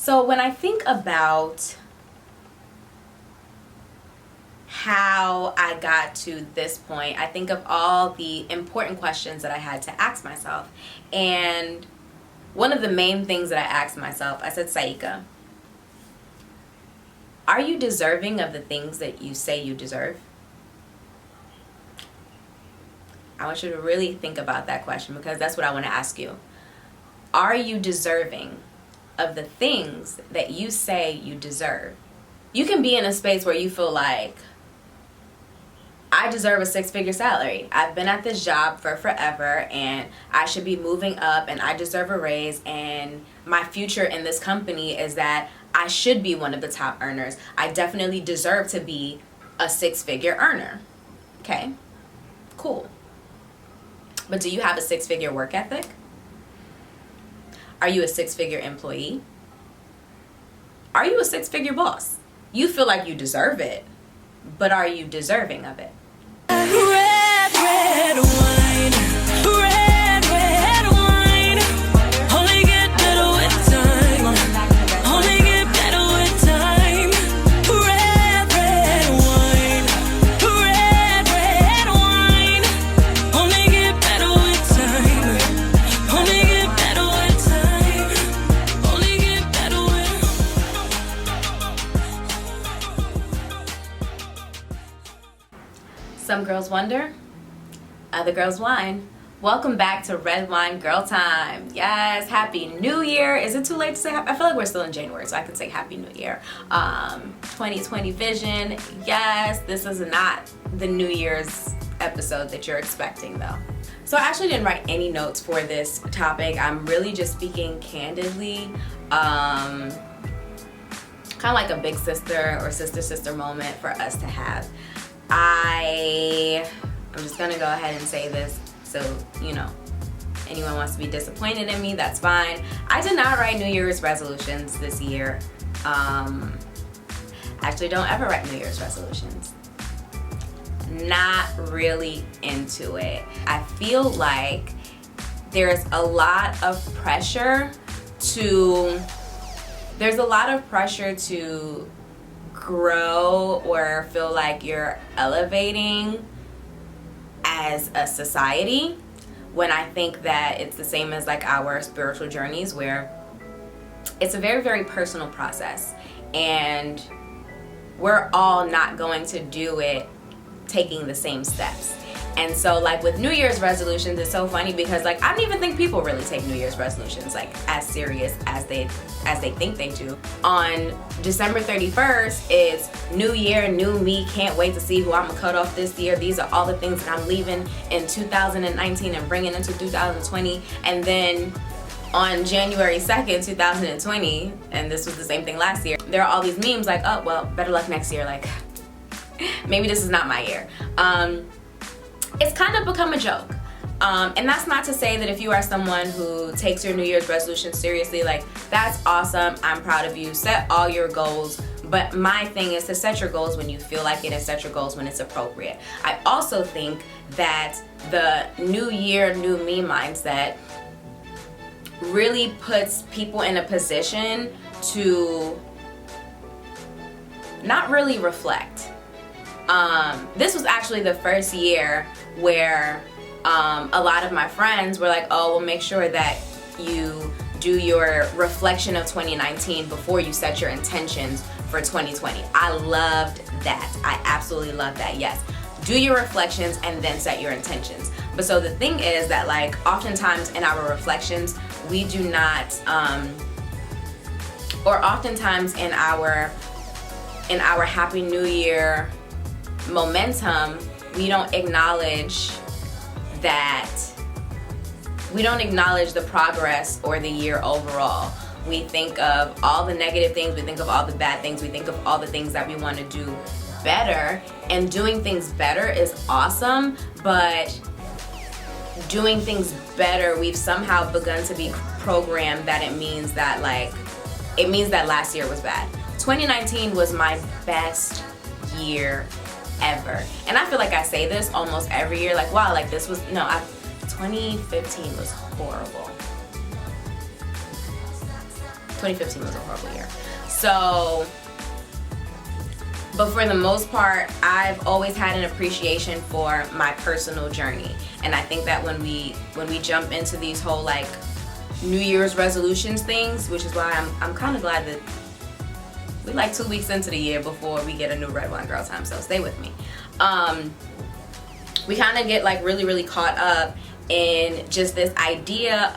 So when I think about how I got to this point, I think of all the important questions that I had to ask myself. And one of the main things that I asked myself, I said, Saika, are you deserving of the things that you say you deserve? I want you to really think about that question, because that's what I want to ask you. Are you deserving of the things that you say you deserve? You can be in a space where you feel like, I deserve a 6-figure salary. I've been at this job for forever and I should be moving up and I deserve a raise, and my future in this company is that I should be one of the top earners. I definitely deserve to be a 6-figure earner. Okay, cool. But do you have a 6-figure work ethic? Are you a 6-figure employee? Are you a 6-figure boss? You feel like you deserve it, but are you deserving of it? Red, red wine, red, red wine. Only get better with time. Only get better with time. Red, red wine, red, red wine. Only get better with time. Only get better with time. Only get better Some girls wonder, other girls whine. Welcome back to Red Wine Girl Time. Yes, Happy New Year. Is it too late to say happy? I feel like we're still in January, so I can say Happy New Year. 2020 vision. Yes, this is not the New Year's episode that you're expecting though. So I actually didn't write any notes for this topic. I'm really just speaking candidly. Kind of like a big sister or sister moment for us to have. I'm just gonna go ahead and say this, so you know, anyone wants to be disappointed in me, that's fine. I did not write New Year's resolutions this year. Actually don't ever write New Year's resolutions. Not really into it. I feel like there's a lot of pressure to grow or feel like you're elevating as a society, when I think that it's the same as like our spiritual journeys, where it's a very, very personal process, and we're all not going to do it taking the same steps. And so like with New Year's resolutions, it's so funny because like I don't even think people really take New Year's resolutions like as serious as they think they do. On December 31st, it's New Year, new me, can't wait to see who I'm gonna cut off this year. These are all the things that I'm leaving in 2019 and bringing into 2020. And then on January 2nd, 2020, and this was the same thing last year, there are all these memes like, oh, well, better luck next year. Like, maybe this is not my year. It's kind of become a joke. And that's not to say that if you are someone who takes your New Year's resolution seriously, like that's awesome, I'm proud of you, set all your goals. But my thing is to set your goals when you feel like it and set your goals when it's appropriate. I also think that the new year, new me mindset really puts people in a position to not really reflect. This was actually the first year where a lot of my friends were like, oh, well, make sure that you do your reflection of 2019 before you set your intentions for 2020. I loved that. I absolutely love that, yes. Do your reflections and then set your intentions. But so the thing is that like oftentimes in our reflections, we do not, or oftentimes in our Happy New Year momentum, we don't acknowledge the progress or the year overall. We think of all the negative things, we think of all the bad things, we think of all the things that we want to do better, and doing things better is awesome, but doing things better, we've somehow begun to be programmed that it means that last year was bad. 2019 was my best year ever. And I feel like I say this almost every year, like, wow, like 2015 was horrible. 2015 was a horrible year. So, but for the most part, I've always had an appreciation for my personal journey. And I think that when we jump into these whole like New Year's resolutions things, which is why I'm kind of glad that we're like 2 weeks into the year before we get a new Red Wine Girl time, so stay with me. We kind of get like really, really caught up in just this idea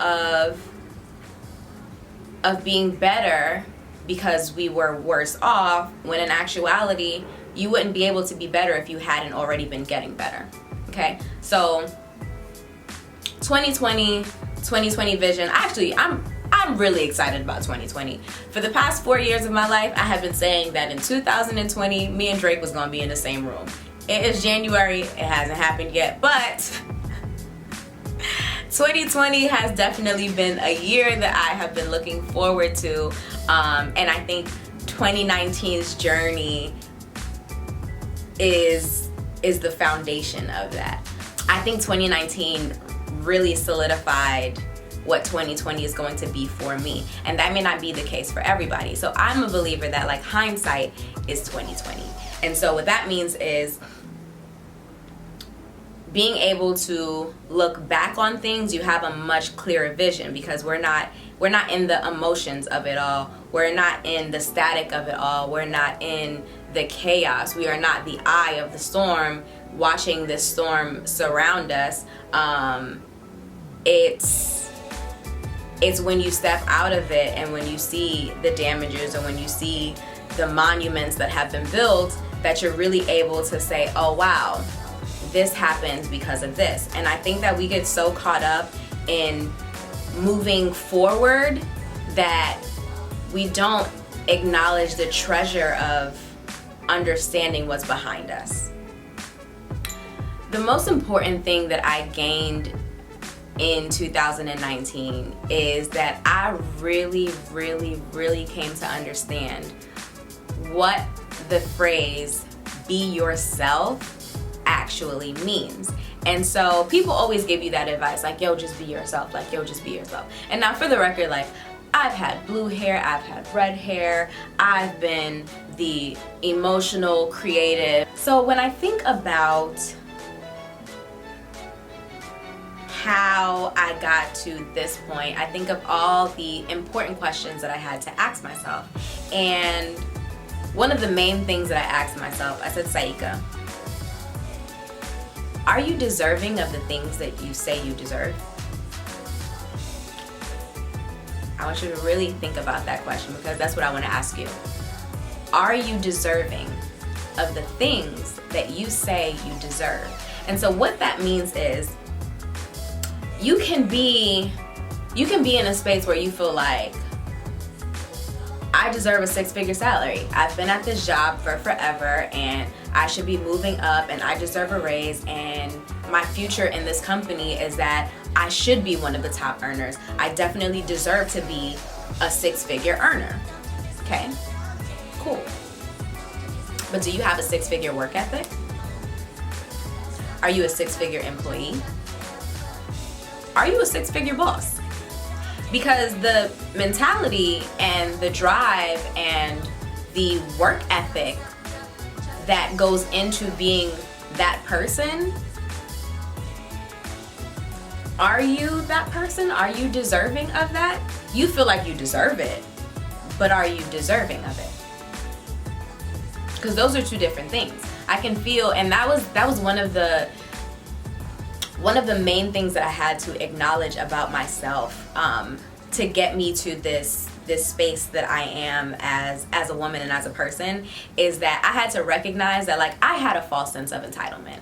of being better because we were worse off, when in actuality, you wouldn't be able to be better if you hadn't already been getting better, okay? So 2020 vision, actually, I'm really excited about 2020. For the past 4 years of my life, I have been saying that in 2020, me and Drake was gonna be in the same room. It is January, it hasn't happened yet, but 2020 has definitely been a year that I have been looking forward to, and I think 2019's journey is the foundation of that. I think 2019 really solidified what 2020 is going to be for me, and that may not be the case for everybody. So I'm a believer that like hindsight is 2020, and so what that means is being able to look back on things, you have a much clearer vision, because we're not in the emotions of it all. We're not in the static of it all. We're not in the chaos. We are not the eye of the storm watching this storm surround us. It's when you step out of it and when you see the damages, or when you see the monuments that have been built, that you're really able to say, oh wow, this happened because of this. And I think that we get so caught up in moving forward that we don't acknowledge the treasure of understanding what's behind us. The most important thing that I gained in 2019 is that I really, really, really came to understand what the phrase "be yourself" actually means. And so people always give you that advice, like, yo, just be yourself, like, yo, just be yourself. And now for the record, like, I've had blue hair, I've had red hair, I've been the emotional, creative. So when I think about how I got to this point, I think of all the important questions that I had to ask myself. And one of the main things that I asked myself, I said, Saika, are you deserving of the things that you say you deserve? I want you to really think about that question, because that's what I want to ask you. Are you deserving of the things that you say you deserve? And so what that means is you can be in a space where you feel like, I deserve a 6-figure salary. I've been at this job for forever and I should be moving up, and I deserve a raise, and my future in this company is that I should be one of the top earners. I definitely deserve to be a 6-figure earner. Okay, cool. But do you have a 6-figure work ethic? Are you a 6-figure employee? Are you a 6-figure boss? Because the mentality and the drive and the work ethic that goes into being that person, are you that person? Are you deserving of that? You feel like you deserve it, but are you deserving of it? Because those are two different things. I can feel, and that was one of the main things that I had to acknowledge about myself, to get me to this space that I am as a woman and as a person, is that I had to recognize that, like, I had a false sense of entitlement.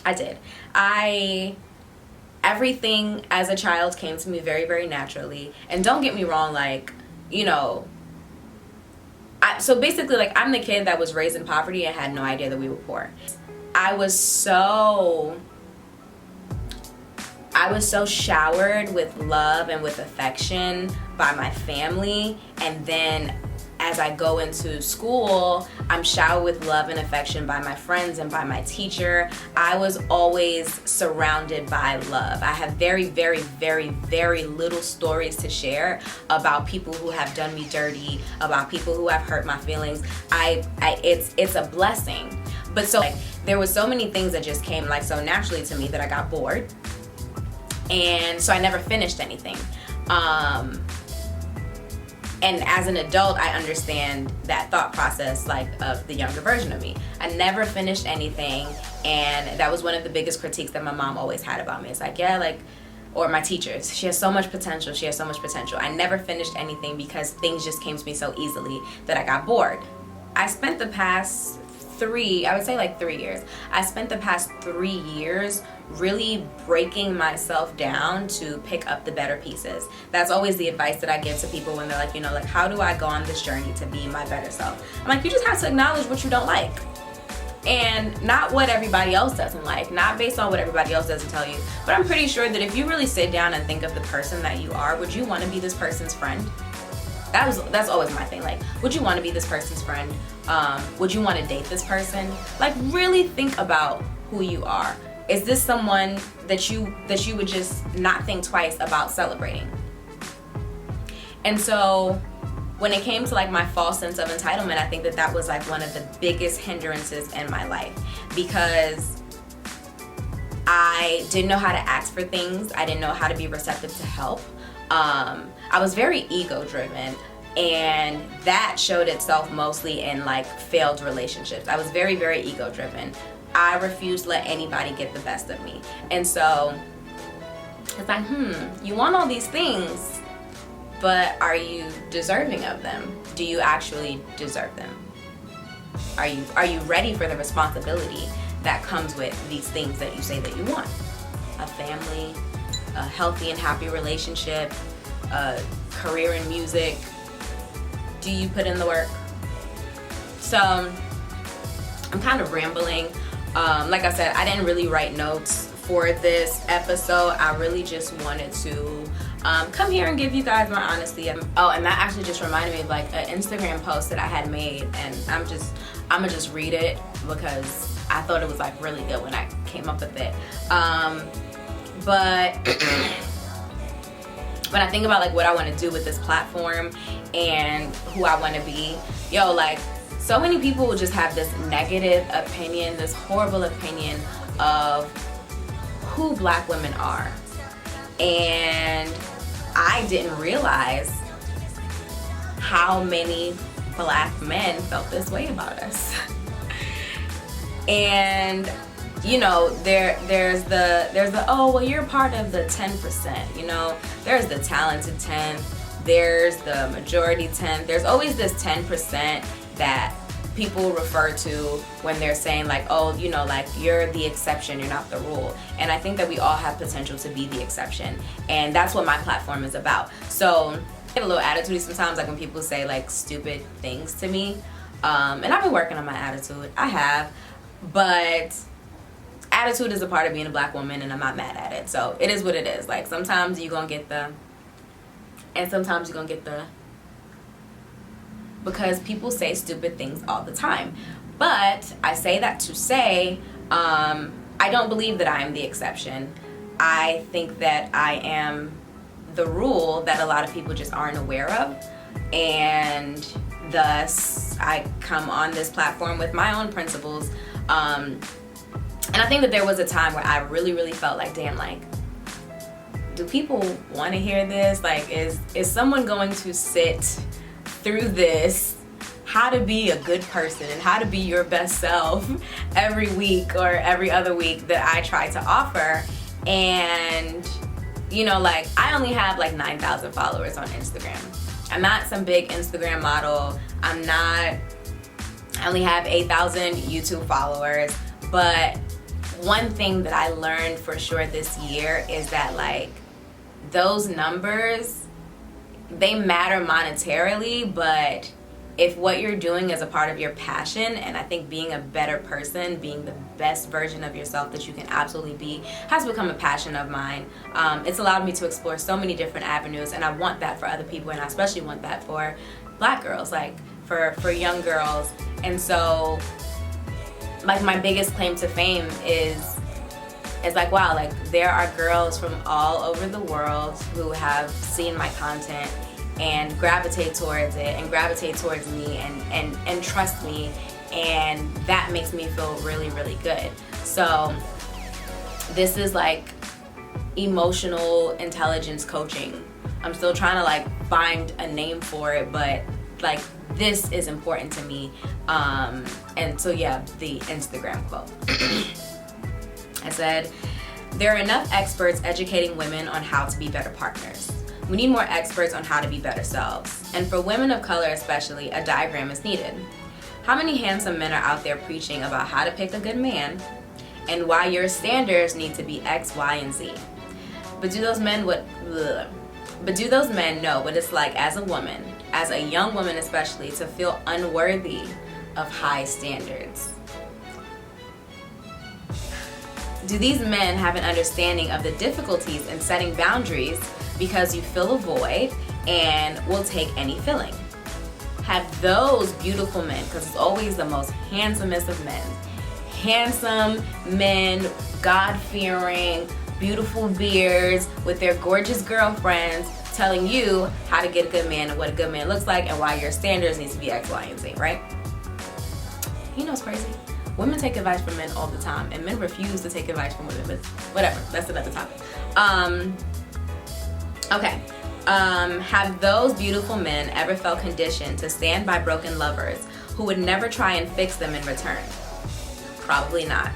I did. Everything as a child came to me very, very naturally. And don't get me wrong, like, you know, so basically, like, I'm the kid that was raised in poverty and had no idea that we were poor. I was so showered with love and with affection by my family, and then as I go into school, I'm showered with love and affection by my friends and by my teacher. I was always surrounded by love. I have very, very, very, very little stories to share about people who have done me dirty, about people who have hurt my feelings. It's a blessing. But so like, there was so many things that just came like so naturally to me that I got bored. And so I never finished anything. And as an adult, I understand that thought process like of the younger version of me. I never finished anything, and that was one of the biggest critiques that my mom always had about me. It's like, yeah, like, or my teachers, she has so much potential, she has so much potential. I never finished anything because things just came to me so easily that I got bored. I spent the past 3 years. I spent the past 3 years really breaking myself down to pick up the better pieces. That's always the advice that I give to people when they're like, you know, like, how do I go on this journey to be my better self? I'm like, you just have to acknowledge what you don't like. And not what everybody else doesn't like, not based on what everybody else doesn't tell you, but I'm pretty sure that if you really sit down and think of the person that you are, would you want to be this person's friend? That's always my thing. Like, would you want to be this person's friend? Would you want to date this person? Like, really think about who you are. Is this someone that you would just not think twice about celebrating? And so when it came to like my false sense of entitlement, I think that was like one of the biggest hindrances in my life, because I didn't know how to ask for things. I didn't know how to be receptive to help. I was very ego driven, and that showed itself mostly in like failed relationships. I was very, very ego driven. I refused to let anybody get the best of me. And so it's like, you want all these things, but are you deserving of them? Do you actually deserve them? Are you ready for the responsibility that comes with these things that you say that you want? A family, a healthy and happy relationship, a career in music. Do you put in the work? So I'm kind of rambling. Like I said, I didn't really write notes for this episode. I really just wanted to come here and give you guys my honesty. Oh, and that actually just reminded me of like an Instagram post that I had made, and I'm gonna just read it because I thought it was like really good when I came up with it. But when I think about like what I want to do with this platform and who I want to be, like, so many people will just have this negative opinion, this horrible opinion of who Black women are. And I didn't realize how many Black men felt this way about us. And there's the oh, well, you're part of the 10%, there's the talented 10, there's the majority 10. There's always this 10% that people refer to when they're saying like, oh, like, you're the exception, you're not the rule. And I think that we all have potential to be the exception, and that's what my platform is about. So I get a little attitude sometimes, like when people say like stupid things to me, and I've been working on my attitude. I have, but attitude is a part of being a Black woman, and I'm not mad at it. So it is what it is. Like, sometimes you're gonna get the, and sometimes you're gonna get the, because people say stupid things all the time. But I say that to say, I don't believe that I am the exception. I think that I am the rule that a lot of people just aren't aware of, and thus I come on this platform with my own principles. And I think that there was a time where I really, really felt like, damn, like, do people want to hear this? Like, is someone going to sit through this, how to be a good person and how to be your best self every week or every other week that I try to offer? And like, I only have like 9,000 followers on Instagram. I'm not some big Instagram model. I only have 8,000 YouTube followers. But one thing that I learned for sure this year is that like, those numbers, they matter monetarily, but if what you're doing is a part of your passion, and I think being a better person, being the best version of yourself that you can absolutely be, has become a passion of mine. It's allowed me to explore so many different avenues, and I want that for other people, and I especially want that for Black girls. Like, for young girls. And so like my biggest claim to fame is like, wow, like there are girls from all over the world who have seen my content and gravitate towards it and gravitate towards me and trust me, and that makes me feel really, really good. So this is like emotional intelligence coaching. I'm still trying to like find a name for it, but like this is important to me. And so yeah, the Instagram quote. I said, there are enough experts educating women on how to be better partners. We need more experts on how to be better selves. And for women of color especially, a diagram is needed. How many handsome men are out there preaching about how to pick a good man and why your standards need to be X, Y, and Z? But do those men know what it's like as a woman, as a young woman especially, to feel unworthy of high standards? Do these men have an understanding of the difficulties in setting boundaries because you fill a void and will take any filling? Have those beautiful men, because it's always the most handsomest of men, handsome men, God-fearing, beautiful beards with their gorgeous girlfriends telling you how to get a good man and what a good man looks like and why your standards need to be X, Y, and Z, right? You know what's crazy? Women take advice from men all the time, and men refuse to take advice from women, but whatever, that's another topic. Have those beautiful men ever felt conditioned to stand by broken lovers who would never try and fix them in return? Probably not.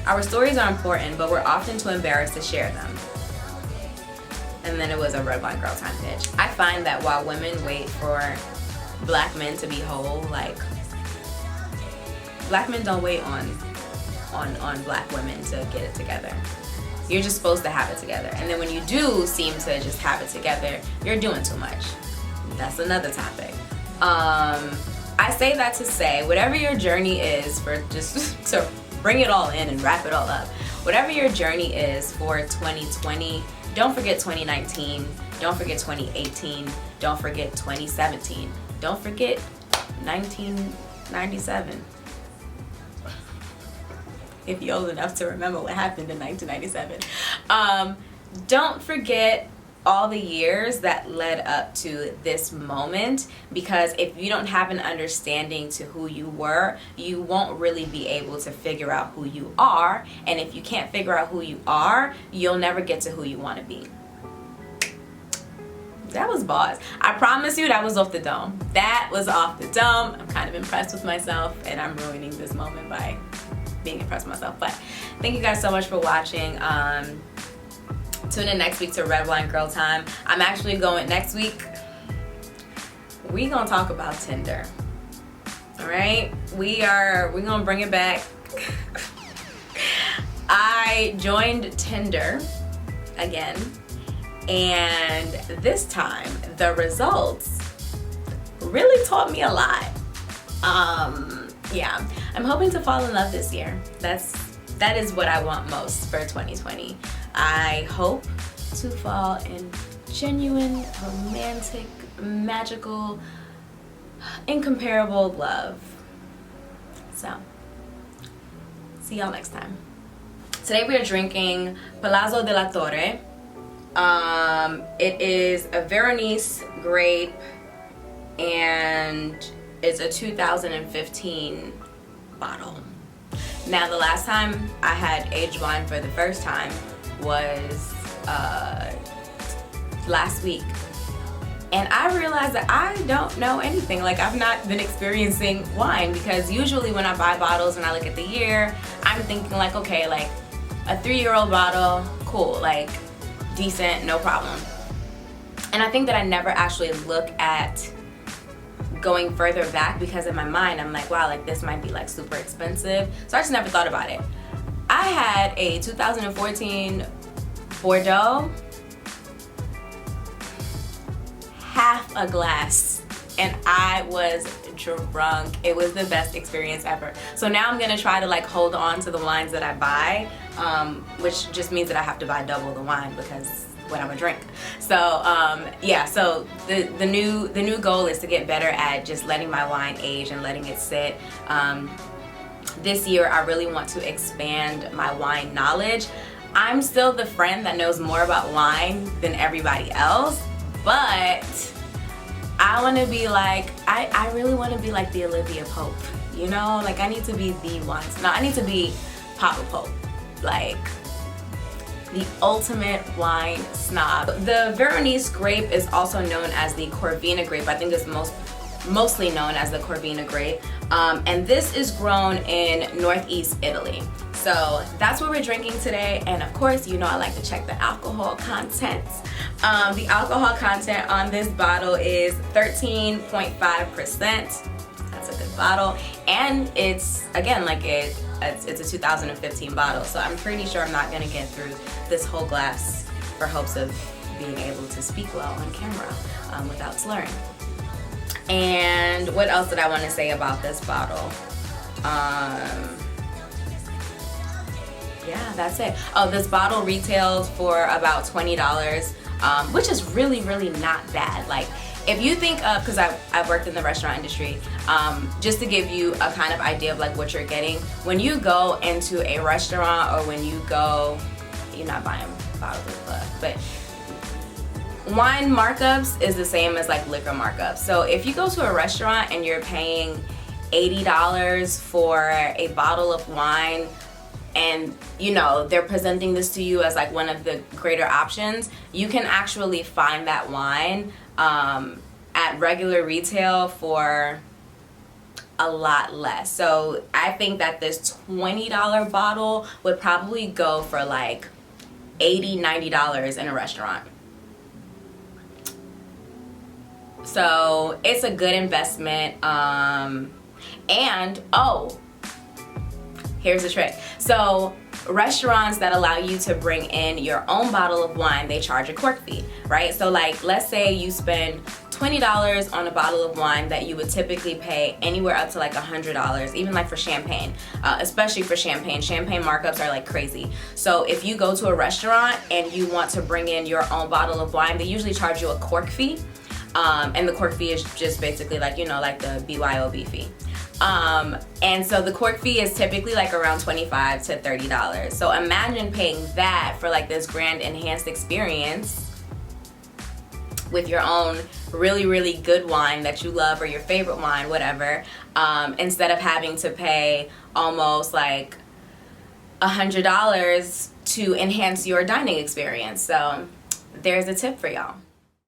Our stories are important, but we're often too embarrassed to share them. And then it was a red wine girl time pitch. I find that while women wait for black men to be whole, like, black men don't wait on black women to get it together. You're just supposed to have it together. And then when you do seem to just have it together, you're doing too much. That's another topic. I say that to say, whatever your journey is, for just to bring it all in and wrap it all up, whatever your journey is for 2020, don't forget 2019, don't forget 2018, don't forget 2017, don't forget 1997. If you're old enough to remember what happened in 1997. Don't forget all the years that led up to this moment, because if you don't have an understanding to who you were, you won't really be able to figure out who you are. And if you can't figure out who you are, you'll never get to who you want to be. That was bars. I promise you that was off the dome. That was off the dome. I'm kind of impressed with myself, and I'm ruining this moment by being impressed with myself. But thank you guys so much for watching. Tune in next week to Red Wine Girl Time. I'm actually going next week. We're gonna talk about Tinder. All right, we're gonna bring it back. I joined Tinder again, and this time the results really taught me a lot. Yeah, I'm hoping to fall in love this year. That is what I want most for 2020. I hope to fall in genuine, romantic, magical, incomparable love. So, see y'all next time. Today we are drinking Palazzo della Torre. It is a Veronese grape, and it's a 2015 bottle. Now, the last time I had aged wine for the first time was last week, and I realized that I don't know anything. Like, I've not been experiencing wine, because usually when I buy bottles and I look at the year, I'm thinking like, okay, like a 3-year-old bottle, cool, like decent, no problem. And I think that I never actually look at going further back, because in my mind I'm like, wow, like this might be like super expensive. So I just never thought about it. I had a 2014 Bordeaux, half a glass, and I was drunk. It was the best experience ever. So now I'm gonna try to like hold on to the wines that I buy, which just means that I have to buy double the wine, because what I'm gonna drink. So yeah, so the new goal is to get better at just letting my wine age and letting it sit. This year I really want to expand my wine knowledge. I'm still the friend that knows more about wine than everybody else, but I want to be like, I really want to be like the Olivia Pope, you know? Like, I need to be the one. No, I need to be Papa Pope, like the ultimate wine snob. The Veronese grape is also known as the Corvina grape. I think it's mostly known as the Corvina grape. And this is grown in northeast Italy. So that's what we're drinking today. And of course, you know I like to check the alcohol content. The alcohol content on this bottle is 13.5%. That's a good bottle. And it's, again, like it's a 2015 bottle. So I'm pretty sure I'm not gonna get through this whole glass for hopes of being able to speak well on camera without slurring. And what else did I want to say about this bottle? Yeah, that's it. Oh, this bottle retails for about $20, which is really, really not bad. Like, if you think of, because I've worked in the restaurant industry, just to give you a kind of idea of like what you're getting, when you go into a restaurant or when you go, you're not buying bottles of club, but wine markups is the same as like liquor markups. So if you go to a restaurant and you're paying $80 for a bottle of wine, and you know they're presenting this to you as like one of the greater options, you can actually find that wine at regular retail for a lot less. So I think that this $20 bottle would probably go for like $80, $90 in a restaurant. So it's a good investment. And oh, here's the trick. So restaurants that allow you to bring in your own bottle of wine, they charge a cork fee, right? So like, let's say you spend $20 on a bottle of wine that you would typically pay anywhere up to like $100, even like for champagne, especially for champagne. Champagne markups are like crazy. So if you go to a restaurant and you want to bring in your own bottle of wine, they usually charge you a cork fee. And the cork fee is just basically like, you know, like the BYOB fee. And so the cork fee is typically like around $25 to $30. So imagine paying that for like this grand enhanced experience with your own really, really good wine that you love, or your favorite wine, whatever, instead of having to pay almost like $100 to enhance your dining experience. So there's a tip for y'all.